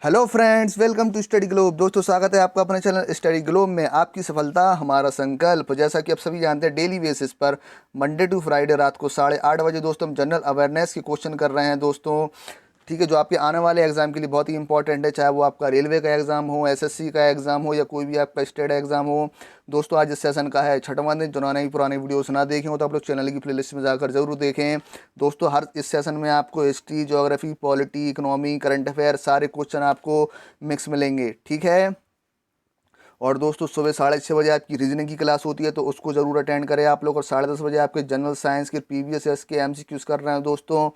Hello friends, welcome to study globe. दोस्तों, स्वागत है आपका अपने चैनल स्टडी ग्लोब में। आपकी सफलता हमारा संकल्प। जैसा कि आप सभी जानते हैं, डेली बेसिस पर मंडे टू फ्राइडे रात को 8:30 बजे दोस्तों हम जनरल अवेयरनेस के क्वेश्चन कर रहे हैं दोस्तों। ठीक है, जो आपके आने वाले एग्जाम के लिए बहुत ही इंपॉर्टेंट है, चाहे वो आपका रेलवे का एग्जाम हो, एसएससी का एग्जाम हो, या कोई भी आपका स्टेट एग्जाम हो। दोस्तों, आज इस सेशन का है 6वां दिन। जो नई पुरानी वीडियोस ना देखें हो तो आप लोग चैनल की प्लेलिस्ट में जाकर जरूर देखें। दोस्तों, हर इस सेशन में आपको history, geography, polity, economy, current affair सारे क्वेश्चन आपको मिक्स मिलेंगे। ठीक है। और दोस्तों, सुबह 6:30 बजे आपकी रीजनिंग की क्लास होती है, तो उसको ज़रूर अटेंड करें आप लोग। और 10:30 बजे आपके जनरल साइंस के प्रीवियस ईयर्स के एमसीक्यूज कर रहे हैं दोस्तों,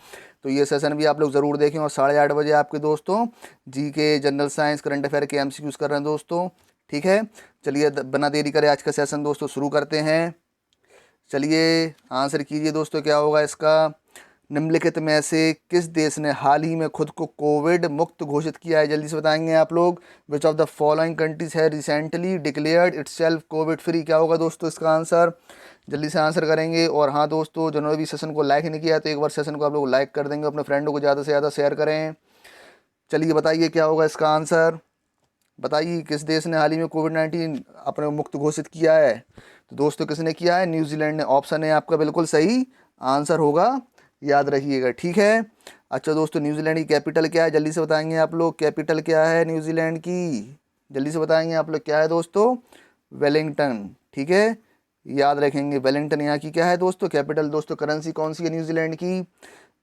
तो ये सेशन भी आप लोग ज़रूर देखें। और 8:30 बजे आपके दोस्तों जी के, जनरल साइंस, करंट अफेयर के एमसीक्यूज कर रहे हैं दोस्तों। ठीक है, चलिए बिना देरी करे आज का सेशन दोस्तों शुरू करते हैं। चलिए आंसर कीजिए दोस्तों, क्या होगा इसका। निम्नलिखित में से किस देश ने हाल ही में खुद को कोविड मुक्त घोषित किया है? जल्दी से बताएंगे आप लोग। Which of the following countries has recently declared itself covid free? क्या होगा दोस्तों इसका आंसर? जल्दी से आंसर करेंगे। और हाँ दोस्तों, जिन्होंने भी सेशन को लाइक नहीं किया तो एक बार सेशन को आप लोग लाइक कर देंगे, अपने फ्रेंडों को ज़्यादा से ज़्यादा शेयर करें। चलिए बताइए क्या होगा इसका आंसर। बताइए किस देश ने हाल ही में कोविड-19 अपने मुक्त घोषित किया है? तो दोस्तों, किसने किया है? न्यूजीलैंड ने। ऑप्शन है आपका बिल्कुल सही आंसर होगा, याद रखिएगा। ठीक है। अच्छा दोस्तों, न्यूजीलैंड की कैपिटल क्या है? जल्दी से बताएंगे आप लोग। कैपिटल क्या है न्यूजीलैंड की? जल्दी से बताएंगे आप लोग, क्या है दोस्तों? वेलिंगटन। ठीक है, याद रखेंगे वेलिंगटन यहाँ की क्या है दोस्तों? कैपिटल। दोस्तों, करेंसी कौन सी है न्यूजीलैंड की?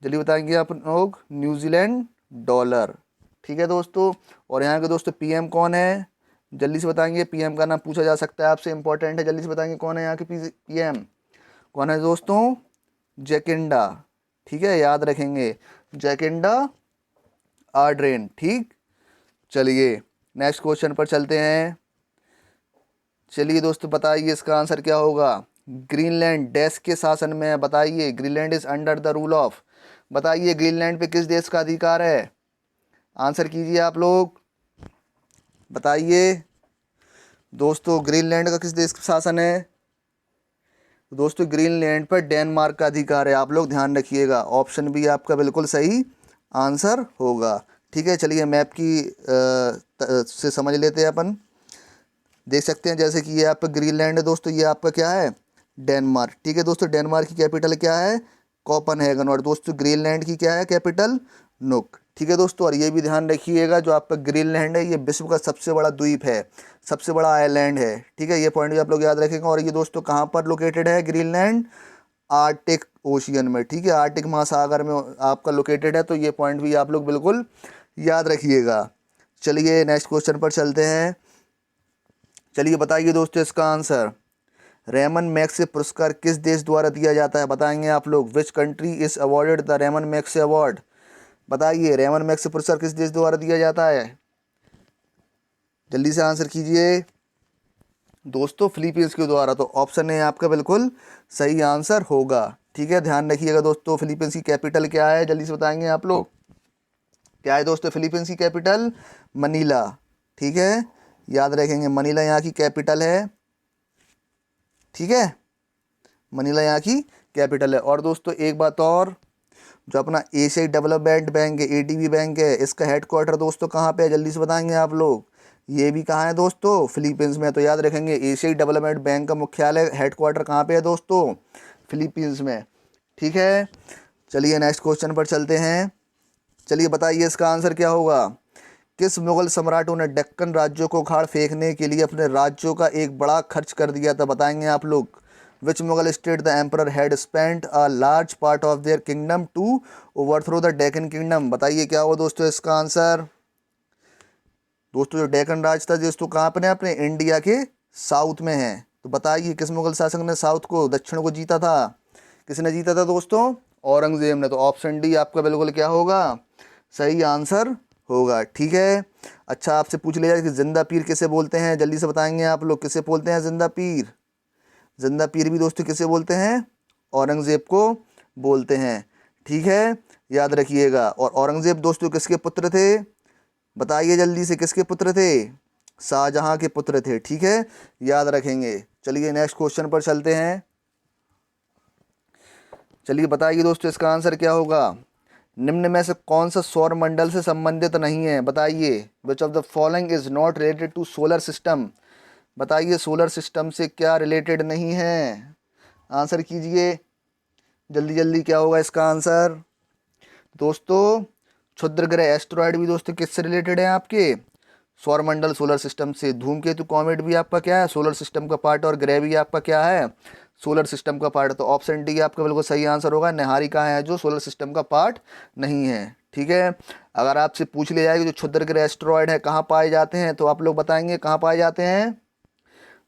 जल्दी बताएंगे आप लोग। New Zealand dollar. ठीक है दोस्तों। और यहाँ के दोस्तों पीएम कौन है? जल्दी से बताएंगे। पीएम का नाम पूछा जा सकता है आपसे, इंपॉर्टेंट है। जल्दी से बताएंगे कौन है यहाँ के पीएम? कौन है दोस्तों? जैकिंडा। ठीक है, याद रखेंगे, जैकिंडा आर्डर्न। ठीक। चलिए नेक्स्ट क्वेश्चन पर चलते हैं। चलिए दोस्तों, बताइए इसका आंसर क्या होगा। ग्रीनलैंड डैश के शासन में है? बताइए। Greenland is under the rule of. बताइए ग्रीनलैंड पे किस देश का अधिकार है? आंसर कीजिए आप लोग, बताइए दोस्तों। ग्रीनलैंड का किस देश का शासन है? दोस्तों, ग्रीनलैंड पर डेनमार्क का अधिकार है। आप लोग ध्यान रखिएगा, ऑप्शन बी आपका बिल्कुल सही आंसर होगा। ठीक है, चलिए मैप की से समझ लेते हैं अपन। देख सकते हैं जैसे कि ये आपका ग्रीनलैंड है दोस्तों, ये आपका क्या है? डेनमार्क। ठीक है दोस्तों, डेनमार्क की कैपिटल क्या है? कोपेनहेगन। और दोस्तों ग्रीनलैंड की क्या है कैपिटल? नुक। ठीक है दोस्तों, और ये भी ध्यान रखिएगा, जो आपका ग्रीनलैंड है ये विश्व का सबसे बड़ा द्वीप है, सबसे बड़ा आइलैंड है। ठीक है, ये पॉइंट भी आप लोग याद रखेंगे। और ये दोस्तों कहाँ पर लोकेटेड है ग्रीनलैंड? आर्टिक ओशियन में। ठीक है, आर्टिक महासागर में आपका लोकेटेड है, तो ये पॉइंट भी आप लोग बिल्कुल याद रखिएगा। चलिए नेक्स्ट क्वेश्चन पर चलते हैं। चलिए बताइए दोस्तों इसका आंसर। रेमन मैग्सेसे पुरस्कार किस देश द्वारा दिया जाता है? बताएंगे आप लोग। Which country is awarded the Ramon Magsaysay award? बताइए, रेमन मैग्सेसे पुरस्कार किस देश द्वारा दिया जाता है? जल्दी से आंसर कीजिए दोस्तों। फिलीपींस के द्वारा। तो ऑप्शन है आपका बिल्कुल सही आंसर होगा। ठीक है, ध्यान रखिएगा दोस्तों। फिलीपींस की कैपिटल क्या है? जल्दी से बताएंगे आप लोग। क्या है दोस्तों फिलीपींस की कैपिटल? मनीला। ठीक है, याद रखेंगे, मनीला यहाँ की कैपिटल है। ठीक है, मनीला यहाँ की कैपिटल है। और दोस्तों एक बात और, जो अपना एशियाई डेवलपमेंट बैंक है, एडीबी बैंक है, इसका हेडक्वार्टर दोस्तों कहाँ पे है? जल्दी से बताएंगे आप लोग। ये भी कहाँ है दोस्तों? फिलीपींस में। तो याद रखेंगे, एशियाई डेवलपमेंट बैंक का मुख्यालय, हेडक्वार्टर कहाँ पे है दोस्तों? फिलीपींस में। ठीक है, चलिए नेक्स्ट क्वेश्चन पर चलते हैं। चलिए बताइए इसका आंसर क्या होगा। किस मुगल सम्राटों ने दक्कन राज्यों को उखाड़ फेंकने के लिए अपने राज्यों का एक बड़ा खर्च कर दिया था? बताएंगे आप लोग। Which Mughal state the emperor had spent a large part of their kingdom to overthrow the Deccan kingdom? बताइए क्या हुआ दोस्तों इसका आंसर। दोस्तों, जो डेक्कन राज था दोस्तों कहाँ पर है? अपने इंडिया के साउथ में है। तो बताइए किस मुगल शासक ने साउथ को, दक्षिण को जीता था? किसने जीता था दोस्तों? औरंगजेब ने। तो ऑप्शन डी आपका बिल्कुल क्या होगा? सही आंसर होगा। ठीक है। अच्छा, आपसे पूछ लिया जाए कि जिंदा पीर किसे बोलते हैं? जल्दी से बताएंगे आप लोग, किसे बोलते हैं जिंदा पीर? जिंदा पीर भी दोस्तों किसे बोलते हैं? औरंगजेब को बोलते हैं। ठीक है, याद रखिएगा। और औरंगजेब दोस्तों किसके पुत्र थे? बताइए जल्दी से, किसके पुत्र थे? शाहजहां के पुत्र थे। ठीक है, याद रखेंगे। चलिए नेक्स्ट क्वेश्चन पर चलते हैं। चलिए बताइए दोस्तों इसका आंसर क्या होगा। निम्न में से कौन सा सौर मंडल से संबंधित नहीं है, बताइए। Which of the following is not related to solar system, बताइए सोलर सिस्टम से क्या रिलेटेड नहीं है, आंसर कीजिए जल्दी जल्दी, क्या होगा इसका आंसर। दोस्तों क्षुद्र ग्रह एस्ट्रॉयड भी दोस्तों किससे रिलेटेड है, आपके सौरमंडल सोलर सिस्टम से। धूमकेतु कॉमेट भी आपका क्या है, सोलर सिस्टम का पार्ट, और ग्रह भी आपका क्या है, सोलर सिस्टम का पार्ट। तो ऑप्शन डी आपका बिल्कुल सही आंसर होगा। निहारिका है जो सोलर सिस्टम का पार्ट नहीं है, ठीक है। अगर आपसे पूछ लिया जाए कि जो क्षुद्र ग्रह एस्ट्रॉयड है कहाँ पाए जाते हैं, तो आप लोग बताएंगे कहाँ पाए जाते हैं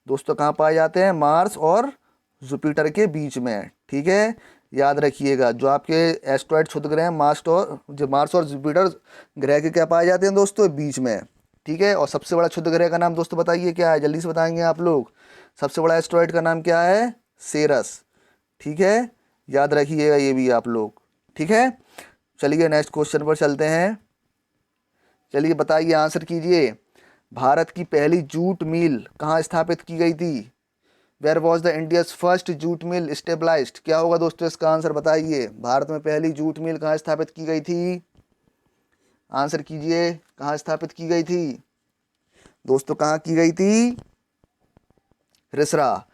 दोस्तों, कहाँ पाए जाते हैं, मार्स और जुपिटर के बीच में, ठीक है। याद रखिएगा जो आपके एस्ट्रॉयड क्षुद्र ग्रह हैं, मार्स और जुपिटर ग्रह के क्या पाए जाते हैं दोस्तों, बीच में, ठीक है। और सबसे बड़ा क्षुद्र ग्रह का नाम दोस्तों बताइए क्या है, जल्दी से बताएंगे आप लोग। सबसे बड़ा एस्ट्रॉयड का नाम क्या है, सेरस, ठीक है। याद रखिएगा ये भी आप लोग, ठीक है। चलिए नेक्स्ट क्वेश्चन पर चलते हैं। चलिए बताइए, आंसर कीजिए। भारत की पहली जूट मिल कहाँ स्थापित की गई थी, where was the India's first jute mill stabilised, क्या होगा दोस्तों इसका आंसर बताइए। भारत में पहली जूट मिल कहाँ स्थापित की गई थी, आंसर कीजिए, कहाँ स्थापित की गई थी दोस्तों, कहाँ की गई थी, रिसरा,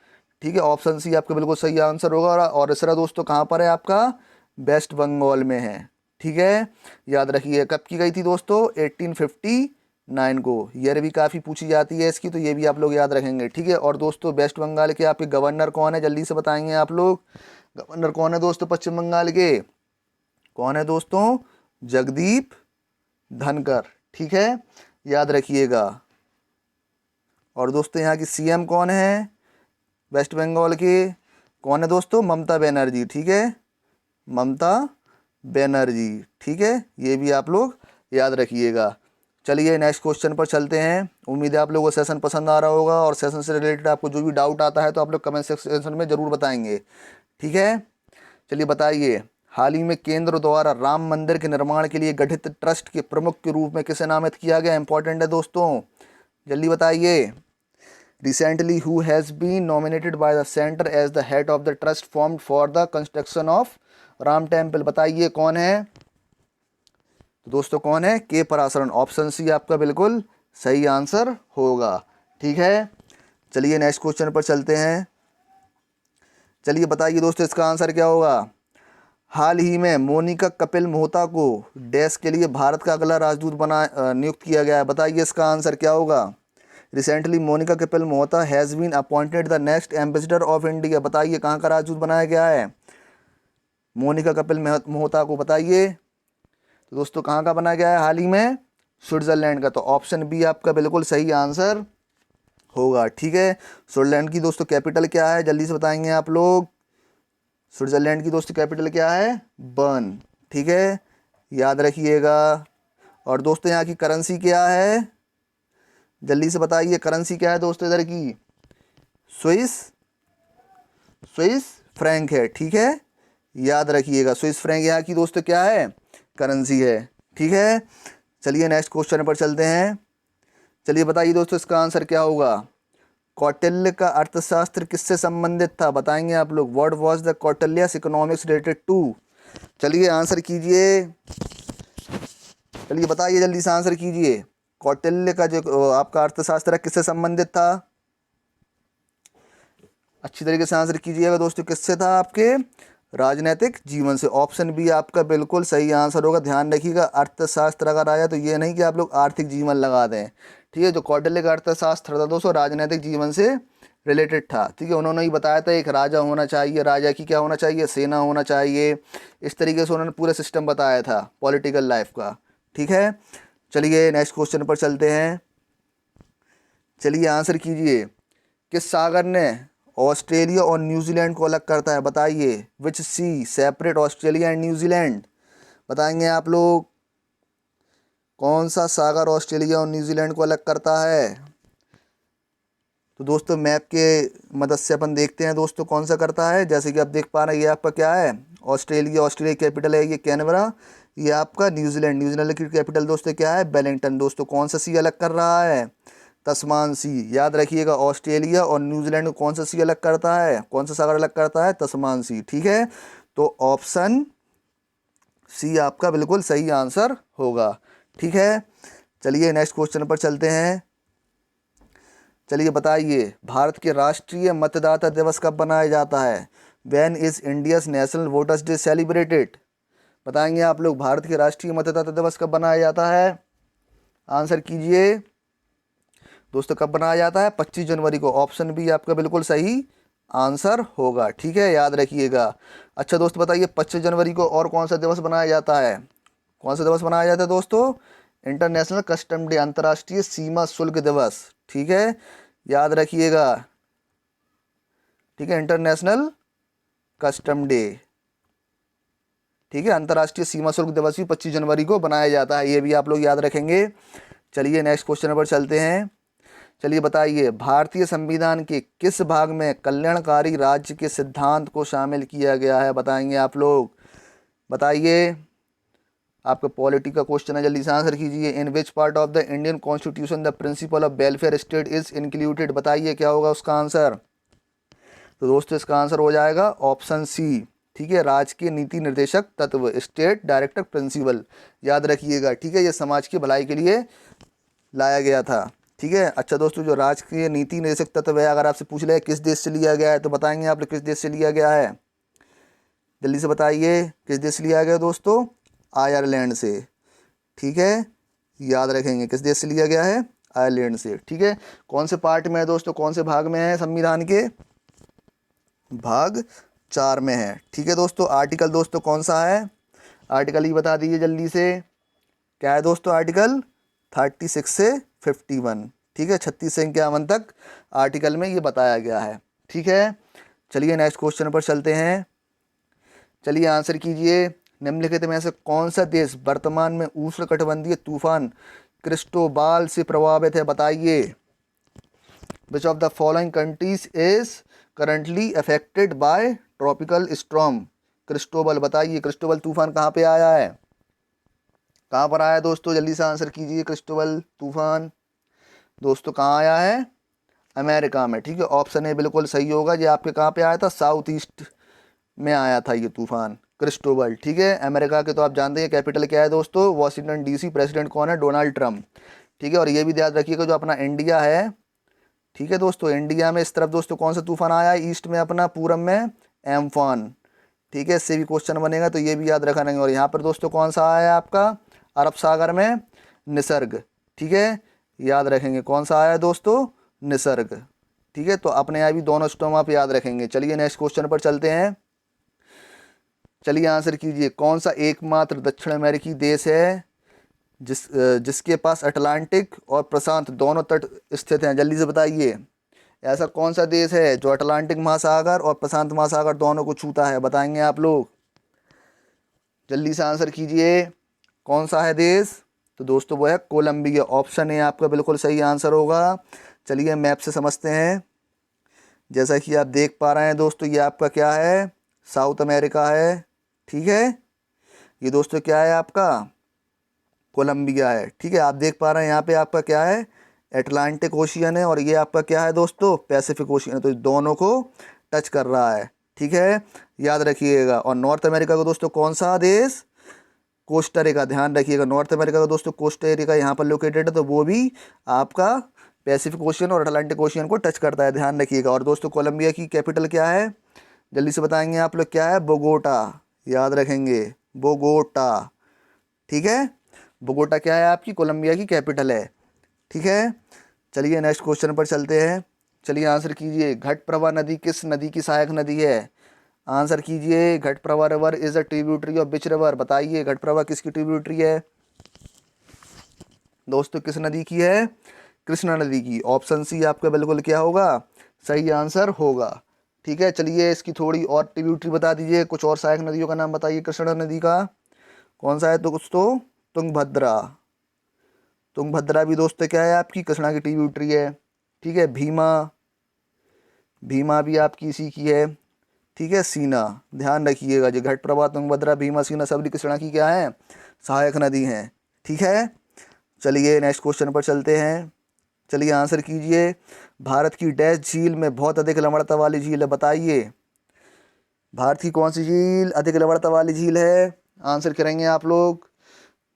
ठीक है। ऑप्शन सी आपका बिल्कुल सही आंसर होगा। और रिसरा दोस्तों कहाँ पर है, आपका वेस्ट बंगाल में है, ठीक है। याद रखिए कब की गई थी दोस्तों, 1859 को। ईयर भी काफ़ी पूछी जाती है इसकी, तो ये भी आप लोग याद रखेंगे, ठीक है। और दोस्तों वेस्ट बंगाल के आपके गवर्नर कौन है, जल्दी से बताएंगे आप लोग। गवर्नर कौन है दोस्तों पश्चिम बंगाल के, कौन है दोस्तों, जगदीप धनकर, ठीक है। याद रखिएगा। और दोस्तों यहाँ की सीएम कौन है वेस्ट बंगाल के, कौन है दोस्तों, ममता बनर्जी, ठीक है, ममता बनर्जी, ठीक है। ये भी आप लोग याद रखिएगा। चलिए नेक्स्ट क्वेश्चन पर चलते हैं। उम्मीद है आप लोगों को सेशन पसंद आ रहा होगा, और सेशन से रिलेटेड आपको जो भी डाउट आता है तो आप लोग कमेंट सेक्शन में ज़रूर बताएंगे, ठीक है। चलिए बताइए, हाल ही में केंद्र द्वारा राम मंदिर के निर्माण के लिए गठित ट्रस्ट के प्रमुख के रूप में किसे नामित किया गया, इंपॉर्टेंट है दोस्तों, जल्दी बताइए। Recently, who has been nominated by the center as the head of the trust formed for the construction of Ram Temple, बताइए कौन है तो दोस्तों, कौन है, के पराशरन। ऑप्शन सी आपका बिल्कुल सही आंसर होगा, ठीक है। चलिए नेक्स्ट क्वेश्चन पर चलते हैं। चलिए बताइए दोस्तों इसका आंसर क्या होगा। हाल ही में मोनिका कपिल मोहता को डैश के लिए भारत का अगला राजदूत नियुक्त किया गया है, बताइए इसका आंसर क्या होगा। Recently Monika Kapil Mohta has been appointed the next ambassador of India, बताइए कहाँ का राजदूत बनाया गया है मोनिका कपिल मोहता को, बताइए तो दोस्तों कहाँ का बनाया गया है हाल ही में, स्विट्ज़रलैंड का। तो ऑप्शन बी आपका बिल्कुल सही आंसर होगा, ठीक है। स्विट्ज़रलैंड की दोस्तों कैपिटल क्या है, जल्दी से बताएंगे आप लोग। स्विट्ज़रलैंड की दोस्तों कैपिटल क्या है, बर्न, ठीक है। याद रखिएगा। और दोस्तों यहाँ की करेंसी क्या है, जल्दी से बताइए, करेंसी क्या है दोस्तों इधर की, स्विस स्विस फ्रैंक है, ठीक है। याद रखिएगा स्विस फ्रैंक यहाँ की दोस्तों क्या है, करेंसी है, ठीक है। चलिए नेक्स्ट क्वेश्चन पर चलते हैं। चलिए बताइए दोस्तों इसका आंसर क्या होगा। कौटिल्य का अर्थशास्त्र किससे संबंधित था, बताएंगे आप लोग। What was the Kautilya's economics related to, चलिए आंसर कीजिए, चलिए बताइए जल्दी से आंसर कीजिए। कौटिल्य का जो आपका अर्थशास्त्र है किससे संबंधित था, अच्छी तरीके से आंसर कीजिएगा दोस्तों, किससे था, आपके राजनीतिक जीवन से। ऑप्शन बी आपका बिल्कुल सही आंसर होगा। ध्यान रखिएगा अर्थशास्त्र अगर आया तो ये नहीं कि आप लोग आर्थिक जीवन लगा दें, ठीक है। जो कौटिल्य का अर्थशास्त्र था दोस्तों राजनीतिक जीवन से रिलेटेड था, ठीक है। उन्होंने ही बताया था एक राजा होना चाहिए, राजा की क्या होना चाहिए, सेना होना चाहिए, इस तरीके से उन्होंने पूरा सिस्टम बताया था पॉलिटिकल लाइफ का, ठीक है। चलिए नेक्स्ट क्वेश्चन पर चलते हैं। चलिए आंसर कीजिए, किस सागर ने ऑस्ट्रेलिया और न्यूजीलैंड को अलग करता है, बताइए। विच सी सेपरेट ऑस्ट्रेलिया एंड न्यूजीलैंड, बताएंगे आप लोग। कौन सा सागर ऑस्ट्रेलिया और न्यूजीलैंड को अलग करता है, तो दोस्तों मैप के मदद से अपन देखते हैं दोस्तों कौन सा करता है। जैसे कि आप देख पा रहे हैं ये आपका क्या है, ऑस्ट्रेलिया, ऑस्ट्रेलिया कैपिटल है ये कैनबरा, ये आपका न्यूजीलैंड, न्यूजीलैंड की कैपिटल दोस्तों क्या है, वेलिंगटन। दोस्तों कौन सा सी अलग कर रहा है, तस्मान सी। याद रखिएगा ऑस्ट्रेलिया और न्यूजीलैंड को कौन सा सी अलग करता है, कौन सा सागर अलग करता है, तस्मान सी, ठीक है। तो ऑप्शन सी आपका बिल्कुल सही आंसर होगा। ठीक है, चलिए नेक्स्ट क्वेश्चन पर चलते हैं। चलिए बताइए, भारत के राष्ट्रीय मतदाता दिवस कब मनाया जाता है? When is India's national voters day celebrated? बताएंगे आप लोग, भारत के राष्ट्रीय मतदाता दिवस कब मनाया जाता है? आंसर कीजिए दोस्तों, कब मनाया जाता है? 25 जनवरी को। ऑप्शन बी आपका बिल्कुल सही आंसर होगा। ठीक है, याद रखिएगा। अच्छा दोस्तों बताइए, 25 जनवरी को और कौन सा दिवस मनाया जाता है? कौन सा दिवस मनाया जाता है दोस्तों? इंटरनेशनल कस्टम डे, अंतर्राष्ट्रीय सीमा शुल्क दिवस। ठीक है, याद रखिएगा। ठीक है, इंटरनेशनल कस्टम डे। ठीक है, अंतर्राष्ट्रीय सीमा शुल्क दिवस भी 25 जनवरी को बनाया जाता है, ये भी आप लोग याद रखेंगे। चलिए नेक्स्ट क्वेश्चन पर चलते हैं। चलिए बताइए, भारतीय संविधान के किस भाग में कल्याणकारी राज्य के सिद्धांत को शामिल किया गया है? बताएंगे आप लोग, बताइए। आपका पॉलिटी का क्वेश्चन है, जल्दी से आंसर कीजिए। In which part of the Indian constitution the principle of welfare state is included? बताइए क्या होगा उसका आंसर? तो दोस्तों इसका आंसर हो जाएगा ऑप्शन सी। ठीक है, राजकीय नीति निर्देशक तत्व, स्टेट डायरेक्टर प्रिंसिपल। याद रखिएगा। ठीक है, ये समाज की भलाई के लिए लाया गया था। ठीक है, अच्छा दोस्तों, जो राजकीय नीति निर्देशक तत्व है, अगर आपसे पूछ ले किस देश से लिया गया है, तो बताएंगे आप लोग किस देश से लिया गया है? जल्दी से बताइए, किस देश से लिया गया दोस्तों? आयरलैंड से। ठीक है, याद रखेंगे किस देश से लिया गया है? आयरलैंड से। ठीक है, कौन से पार्ट में है दोस्तों, कौन से भाग में है संविधान के? भाग 4 में है। ठीक है दोस्तों, आर्टिकल दोस्तों कौन सा है? आर्टिकल ही बता दीजिए जल्दी से। क्या है दोस्तों? आर्टिकल 36 से 51। ठीक है, 36 से 51 तक आर्टिकल में ये बताया गया है। ठीक है, चलिए नेक्स्ट क्वेश्चन पर चलते हैं। चलिए आंसर कीजिए, निम्नलिखित में से कौन सा देश वर्तमान में उष्णकटिबंधीय तूफान क्रिस्टोबाल से प्रभावित है? बताइए। Which of the following countries is currently affected by tropical storm Cristobal? बताइए, क्रिस्टोबल तूफान कहाँ पे आया है? कहाँ पर आया है दोस्तों? जल्दी से आंसर कीजिए। क्रिस्टोबल तूफान दोस्तों कहाँ आया है? अमेरिका में। ठीक है, ऑप्शन ए बिल्कुल सही होगा। ये आपके कहाँ पे आया था? साउथ ईस्ट में आया था ये तूफान क्रिस्टोबल। ठीक है, अमेरिका के तो आप जानते हैं कैपिटल क्या है दोस्तों? Washington DC. प्रेसिडेंट कौन है? Donald Trump. ठीक है, और ये भी याद रखिएगा, जो अपना इंडिया है, ठीक है दोस्तों, इंडिया में इस तरफ दोस्तों कौन सा तूफान आया है? ईस्ट में अपना पूरब में एम्फान। ठीक है, इससे भी क्वेश्चन बनेगा, तो ये भी याद रखा नहीं। और यहाँ पर दोस्तों कौन सा आया है आपका? अरब सागर में निसर्ग। ठीक है, याद रखेंगे कौन सा आया है दोस्तों? निसर्ग। ठीक है, तो अपने यहाँ भी दोनों स्टॉर्म आप याद रखेंगे। चलिए नेक्स्ट क्वेश्चन पर चलते हैं। चलिए आंसर कीजिए, कौन सा एकमात्र दक्षिण अमेरिकी देश है जिसके पास अटलांटिक और प्रशांत दोनों तट स्थित हैं? जल्दी से बताइए, ऐसा कौन सा देश है जो अटलांटिक महासागर और प्रशांत महासागर दोनों को छूता है? बताएंगे आप लोग, जल्दी से आंसर कीजिए, कौन सा है देश? तो दोस्तों वो है कोलंबिया। ऑप्शन ए आपका बिल्कुल सही आंसर होगा। चलिए मैप से समझते हैं। जैसा कि आप देख पा रहे हैं दोस्तों, ये आपका क्या है? साउथ अमेरिका है। ठीक है, ये दोस्तों क्या है आपका? कोलंबिया है। ठीक है, आप देख पा रहे हैं यहाँ पे आपका क्या है? एटलांटिक ओशियन है, और ये आपका क्या है दोस्तों? पैसिफिक ओशियन है। तो दोनों को टच कर रहा है। ठीक है, याद रखिएगा। और नॉर्थ अमेरिका का दोस्तों कौन सा देश? कोस्टारिका। ध्यान रखिएगा, नॉर्थ अमेरिका का दोस्तों कोस्टारिका यहाँ पर लोकेटेड है, तो वो भी आपका पैसिफिक ओशियन और अटलांटिक ओशियन को टच करता है। ध्यान रखिएगा। और दोस्तों कोलंबिया की कैपिटल क्या है? जल्दी से बताएंगे आप लोग, क्या है? बोगोटा। याद रखेंगे, बोगोटा। ठीक है, बोगोटा क्या है? आपकी कोलंबिया की कैपिटल है। ठीक है, चलिए नेक्स्ट क्वेश्चन पर चलते हैं। चलिए आंसर कीजिए, घटप्रभा नदी किस नदी की सहायक नदी है? आंसर कीजिए, Ghataprabha river is a tributary of which river? बताइए, घटप्रभा किसकी ट्रिब्यूटरी है दोस्तों? किस नदी की है? कृष्णा नदी की। ऑप्शन सी आपका बिल्कुल क्या होगा? सही आंसर होगा। ठीक है, चलिए इसकी थोड़ी और ट्रिब्यूटरी बता दीजिए, कुछ और सहायक नदियों का नाम बताइए कृष्णा नदी का। कौन सा है तो दोस्तों? तुंगभद्रा। तुंगभद्रा भी दोस्तों क्या है? आपकी कृष्णा की ट्रिब्यूटरी है। ठीक है, भीमा, भीमा भी आपकी इसी की है। ठीक है, सीना। ध्यान रखिएगा, जो घटप्रभा, तुंगभद्रा, भीमा, सीना सभी कृष्णा की क्या है? सहायक नदी हैं। ठीक है, चलिए नेक्स्ट क्वेश्चन पर चलते हैं। चलिए आंसर कीजिए, भारत की डैश झील में बहुत अधिक लवणता वाली झील है? बताइए, भारत की कौन सी झील अधिक लवणता वाली झील है? आंसर करेंगे आप लोग,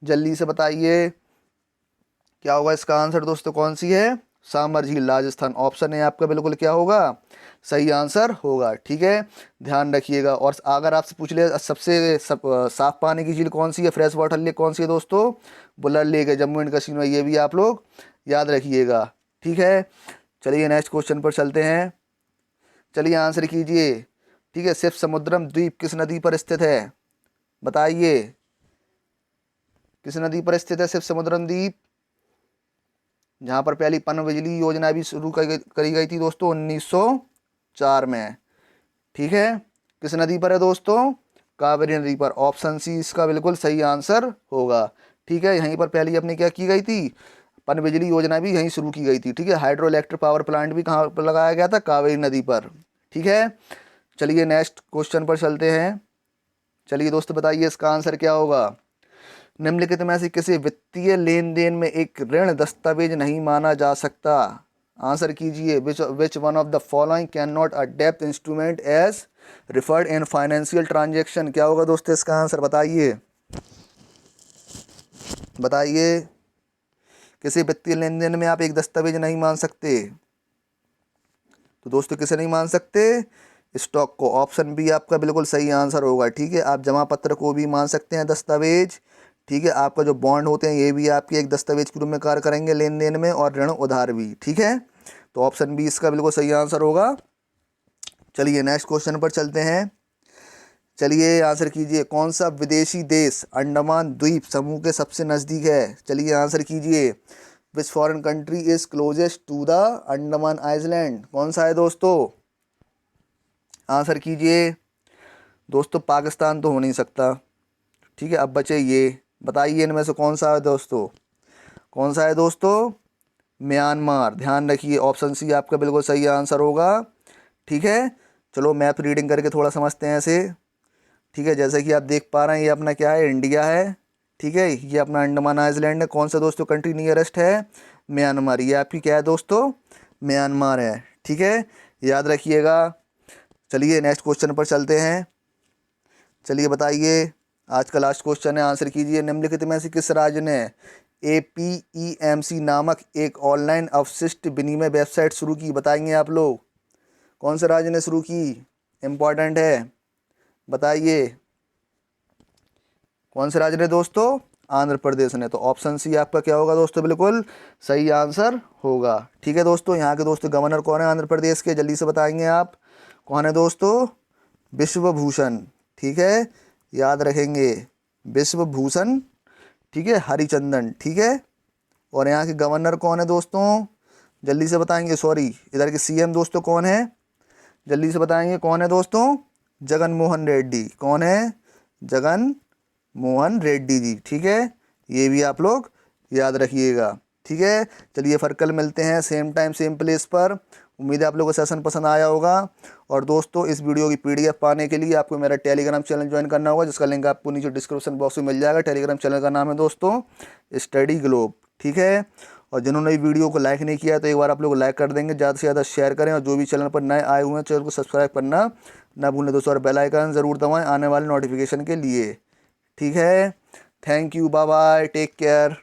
जल्दी से बताइए क्या होगा इसका आंसर दोस्तों, कौन सी है? सामर झील राजस्थान, ऑप्शन है आपका बिल्कुल क्या होगा, सही आंसर होगा। ठीक है, ध्यान रखिएगा। और अगर आपसे पूछ ले सबसे साफ पानी की झील कौन सी है, फ्रेश वाटर लेक कौन सी है दोस्तों, बुलर लेक है, जम्मू एंड कश्मीर में, ये भी आप लोग याद रखिएगा। ठीक है, चलिए नेक्स्ट क्वेश्चन पर चलते हैं। चलिए आंसर कीजिए। ठीक है, शिव समुद्रम द्वीप किस नदी पर स्थित है, बताइए किस नदी पर स्थित है शिव समुद्रम द्वीप, जहाँ पर पहली पन बिजली योजना भी शुरू करी गई थी दोस्तों 1904 में। ठीक है, किस नदी पर है दोस्तों, कावेरी नदी पर, ऑप्शन सी इसका बिल्कुल सही आंसर होगा। ठीक है, यहीं पर पहली अपनी क्या की गई थी, पन बिजली योजना भी यहीं शुरू की गई थी। ठीक है, हाइड्रो इलेक्ट्रिक पावर प्लांट भी कहाँ पर लगाया गया था, कावेरी नदी पर। ठीक है, चलिए नेक्स्ट क्वेश्चन पर चलते हैं। चलिए दोस्तों बताइए इसका आंसर क्या होगा। निम्नलिखित में से किसी वित्तीय लेन देन में एक ऋण दस्तावेज नहीं माना जा सकता, आंसर कीजिए। Which one of the following can not a डेब्ट instrument as referred in financial transaction, क्या होगा दोस्तों इसका आंसर, बताइए बताइए। किसी वित्तीय लेन देन में आप एक दस्तावेज नहीं मान सकते, तो दोस्तों किसे नहीं मान सकते, स्टॉक को, ऑप्शन बी आपका बिल्कुल सही आंसर होगा। ठीक है, आप जमा पत्र को भी मान सकते हैं दस्तावेज। ठीक है, आपका जो बॉन्ड होते हैं ये भी आपके एक दस्तावेज के रूप में कार्य करेंगे लेन देन में, और ऋण उधार भी। ठीक है, तो ऑप्शन बी इसका बिल्कुल सही आंसर होगा। चलिए नेक्स्ट क्वेश्चन पर चलते हैं। चलिए आंसर कीजिए, कौन सा विदेशी देश अंडमान द्वीप समूह के सबसे नज़दीक है, चलिए आंसर कीजिए। Which foreign country is closest to the Andaman island, कौन सा है दोस्तों, आंसर कीजिए। दोस्तों पाकिस्तान तो हो नहीं सकता। ठीक है, अब बचे ये, बताइए इनमें से कौन सा है दोस्तों, कौन सा है दोस्तों, म्यांमार। ध्यान रखिए, ऑप्शन सी आपका बिल्कुल सही आंसर होगा। ठीक है, चलो मैप रीडिंग करके थोड़ा समझते हैं ऐसे। ठीक है, जैसे कि आप देख पा रहे हैं ये अपना क्या है, इंडिया है। ठीक है, ये अपना अंडमान आइलैंड है, कौन सा दोस्तों कंट्री नियरेस्ट है, म्यांमार, ये आपकी क्या है दोस्तों, म्यांमार है। ठीक है, याद रखिएगा। चलिए नेक्स्ट क्वेश्चन पर चलते हैं। चलिए बताइए, आज का लास्ट क्वेश्चन है, आंसर कीजिए। निम्नलिखित में से किस राज्य ने APEMC नामक एक ऑनलाइन अवशिष्ट विनिमय वेबसाइट शुरू की, बताएंगे आप लोग, कौन से राज्य ने शुरू की, इम्पॉर्टेंट है, बताइए कौन से राज्य ने दोस्तों, आंध्र प्रदेश ने, तो ऑप्शन सी आपका क्या होगा दोस्तों, बिल्कुल सही आंसर होगा। ठीक है दोस्तों, यहाँ के दोस्तों गवर्नर कौन है आंध्र प्रदेश के, जल्दी से बताएंगे आप, कौन है दोस्तों, विश्वभूषण। ठीक है, याद रखेंगे, विश्वभूषण। ठीक है, हरिचंदन। ठीक है, और यहाँ के गवर्नर कौन है दोस्तों, जल्दी से बताएंगे, सॉरी इधर के CM दोस्तों कौन है, जल्दी से बताएंगे कौन है दोस्तों, जगन मोहन रेड्डी, कौन है, जगन मोहन रेड्डी जी। ठीक है, ये भी आप लोग याद रखिएगा। ठीक है, चलिए फिर कल मिलते हैं सेम टाइम सेम प्लेस पर। उम्मीद है आप लोगों को सेशन पसंद आया होगा। और दोस्तों इस वीडियो की PDF पाने के लिए आपको मेरा टेलीग्राम चैनल ज्वाइन करना होगा, जिसका लिंक आपको नीचे डिस्क्रिप्शन बॉक्स में मिल जाएगा। टेलीग्राम चैनल का नाम है दोस्तों स्टडी ग्लोब। ठीक है, और जिन्होंने वीडियो को लाइक नहीं किया तो एक बार आप लोग लाइक कर देंगे, ज़्यादा से ज़्यादा शेयर करें, और जो भी चैनल पर नए आए हुए हैं चैनल को सब्सक्राइब करना ना भूलें दोस्तों, और बेल आइकन ज़रूर दबाएं आने वाले नोटिफिकेशन के लिए। ठीक है, thank you, bye bye, take care.